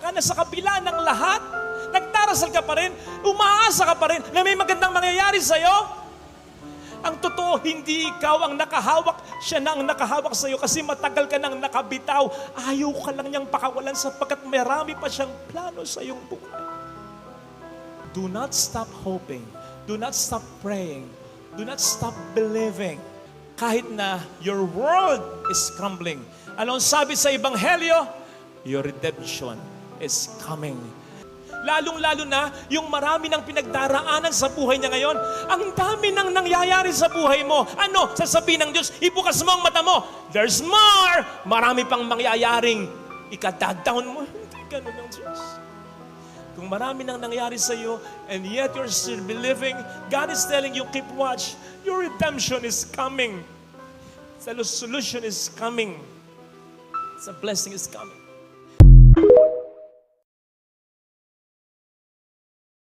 ka na sa kabila ng lahat. Nagdarasal ka pa rin, umaasa ka pa rin na may magandang mangyayari sa'yo. Ang totoo, hindi ikaw ang nakahawak, siya na ang nakahawak sa'yo kasi matagal ka nang nakabitaw. Ayaw ka lang niyang pakawalan sapagkat marami pa siyang plano sa iyong buhay. Do not stop hoping. Do not stop praying. Do not stop believing. Kahit na your world is crumbling. Ano ang sabi sa Ebanghelyo? Your redemption is coming. Lalong-lalo na yung marami ng pinagdaraanan sa buhay niya ngayon. Ang dami nang nangyayari sa buhay mo. Ano? Sasabihin ng Diyos, ibukas mo ang mata mo. There's more! Marami pang mangyayaring ikadadown mo. Hindi ganun ang Diyos. Kung marami nang nangyari sa iyo and yet you're still believing, God is telling you, keep watch. Your redemption is coming. The solution is coming. The blessing is coming.